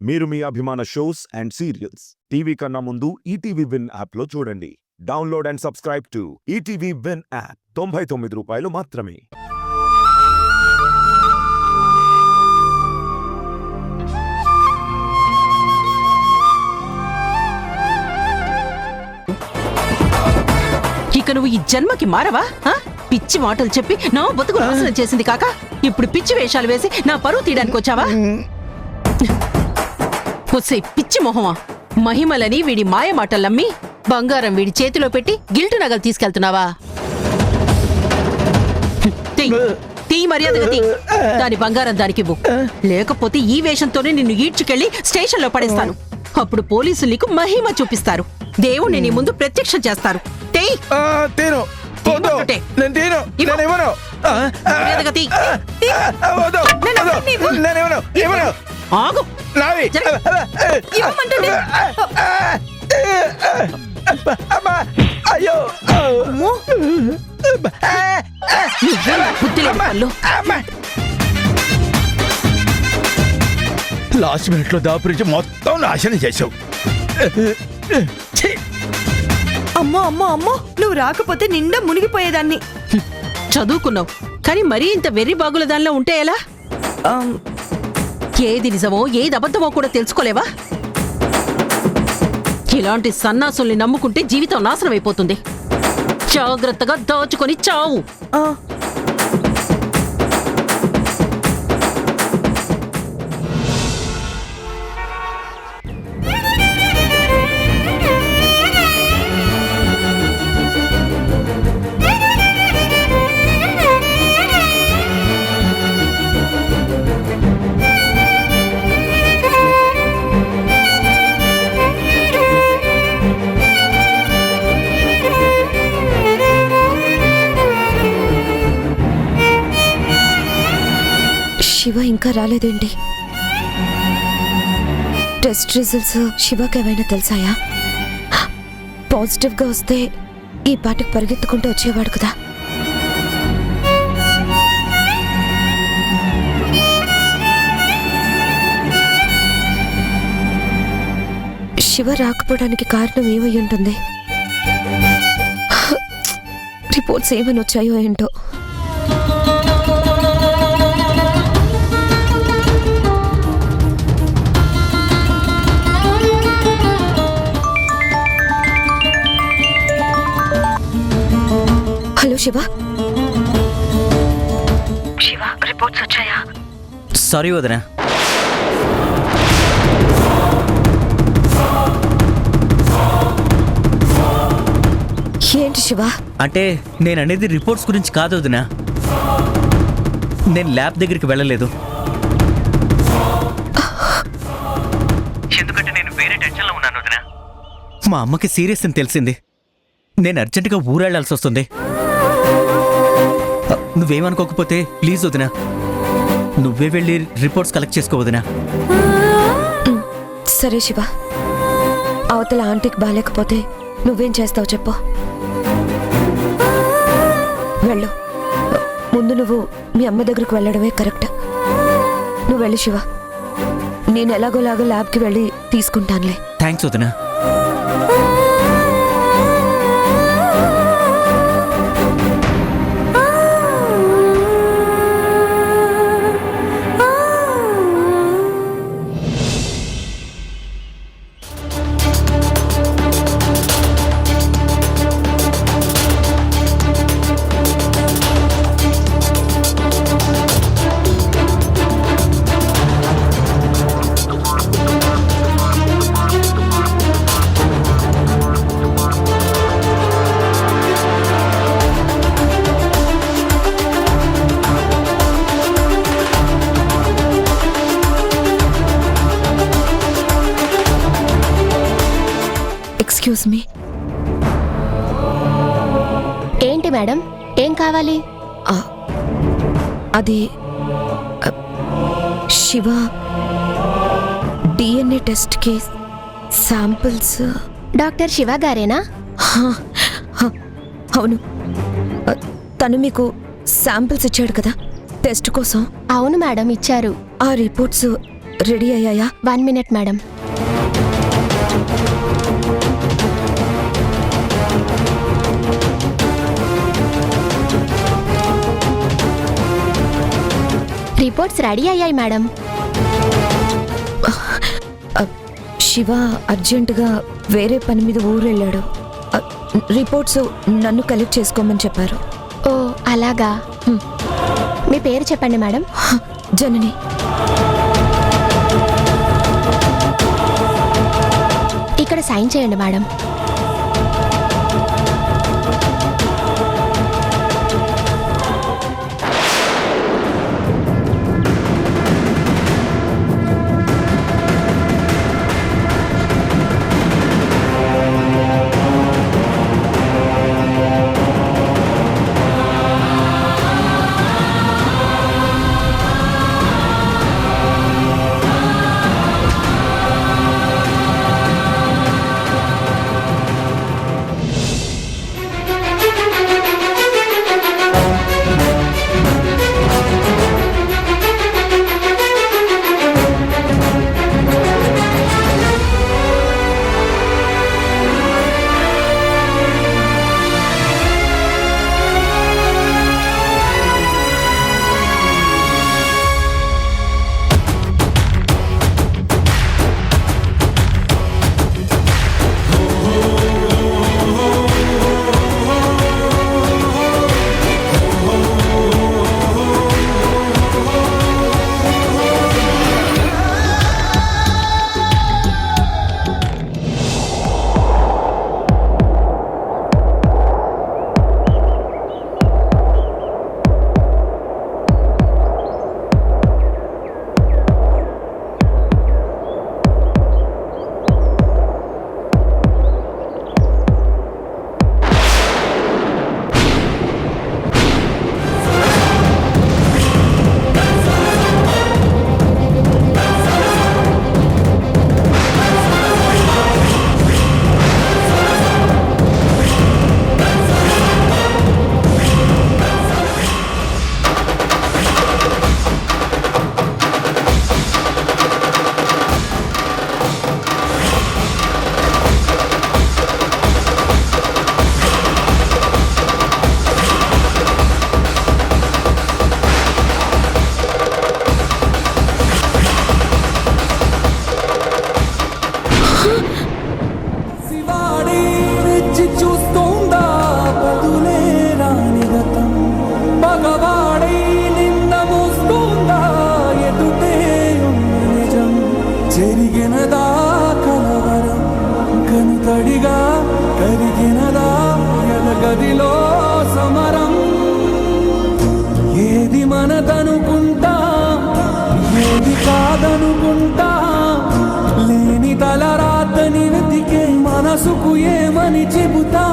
మీరు మీ అభిమాన shows and serials TV కన్నా ముందు ఈటీవీ విన్ యాప్లో చూడండి. Download and subscribe to ETV win app. 99 రూపాయలు మాత్రమే. ఇక నువ్వు ఈ జన్మకి మారవా? పిచ్చి మాటలు చెప్పి నా బతుకు నాశనం చేసింది కాక ఇప్పుడు పిచ్చి వేషాలు వేసి నా పరువు తీయడానికి వచ్చావా? పిచ్చి మొహమా, మహిమలని వీడి మాయ మాటలమ్మి బంగారం వీడి చేతిలో పెట్టి గిల్టు నగలు తీసుకెళ్తున్నావా? తీ మర్యాదగా తీ. దాని బంగారం దానికివ్వు, లేకపోతే ఈ వేషంతోనే నిన్ను ఈడ్చుకెళ్లి స్టేషన్లో పడేస్తాను. అప్పుడు పోలీసులు నీకు మహిమ చూపిస్తారు, దేవుణ్ణి నీ ముందు ప్రత్యక్షం చేస్తారు. ఆగు. లాస్ట్ మినిట్ లో దాపురించి మొత్తం నాశనం చేసావు. అమ్మో అమ్మో అమ్మో, నువ్వు రాకపోతే నిండా మునిగిపోయేదాన్ని. చదువుకున్నావు కానీ మరీ ఇంత వెర్రి బాగుల దానిలో ఉంటే ఎలా? ఏది నిజమో ఏది అబద్ధమో కూడా తెలుసుకోలేవా? ఇలాంటి సన్నాసుల్ని నమ్ముకుంటే జీవితం నాశనం అయిపోతుంది. జాగ్రత్తగా దాచుకొని చావు. శివ ఇంకా రాలేదేంటి? టెస్ట్ రిజల్ట్స్ శివకి ఏమైనా తెలుసాయా? పాజిటివ్గా వస్తే ఈ పాటికి పరిగెత్తుకుంటూ వచ్చేవాడు కదా. శివ రాకపోవడానికి కారణం ఏమై ఉంటుంది? రిపోర్ట్స్ ఏమని వచ్చాయో ఏంటో. హలో శివ. శివ, రిపోర్ట్స్ వచ్చాయా? సారీ వదినా. ఏంటి శివ? అంటే నేను అనేది రిపోర్ట్స్ గురించి కాదు వదినా. నేను ల్యాబ్ దగ్గరికి వెళ్ళలేదు, ఎందుకంటే నేను వేరే టెన్షన్లో ఉన్నాను వదినా. మా అమ్మకి సీరియస్ అని తెలిసింది. నేను అర్జెంటుగా ఊరెళ్లాల్సి వస్తుంది. నువ్వేమనుకోకపోతే ప్లీజ్ వదినా, నువ్వే వెళ్ళి రిపోర్ట్స్ కలెక్ట్ చేసుకో వదినా. సరే శివ, అవతల ఆంటీకి బాగాలేకపోతే నువ్వేం చేస్తావు చెప్పు. వెళ్ళు. ముందు నువ్వు మీ అమ్మ దగ్గరకు వెళ్ళడమే కరెక్ట్. నువ్వు వెళ్ళు శివ, నేను ఎలాగోలాగో ల్యాబ్కి వెళ్ళి తీసుకుంటానులే. థ్యాంక్స్ వదినా. Excuse me. ఏంటి మేడం, ఏం కావాలి? అది శివ డిఎన్ఏ టెస్ట్కి శాంపిల్స్. డాక్టర్ శివ గారేనా? అవును, తను మీకు శాంపిల్స్ ఇచ్చాడు కదా టెస్ట్ కోసం. అవును మేడం, ఇచ్చారు. ఆ రిపోర్ట్స్ రెడీ అయ్యాయా? 1 minute మేడం. రిపోర్ట్స్ రెడీ అయ్యాయి మేడం. శివ అర్జెంటుగా వేరే పని మీద ఊరు వెళ్ళాడు. రిపోర్ట్స్ నన్ను కలెక్ట్ చేసుకోమని చెప్పారు. ఓ అలాగా. మీ పేరు చెప్పండి మేడం. జనని. ఇక్కడ సైన్ చేయండి మేడం. గదిలో సమరం ఏది మనదనుకుంటా ఏది కాదనుకుంటా లేని తలరాతని వెతికే మనసుకు ఏమని చెబుతా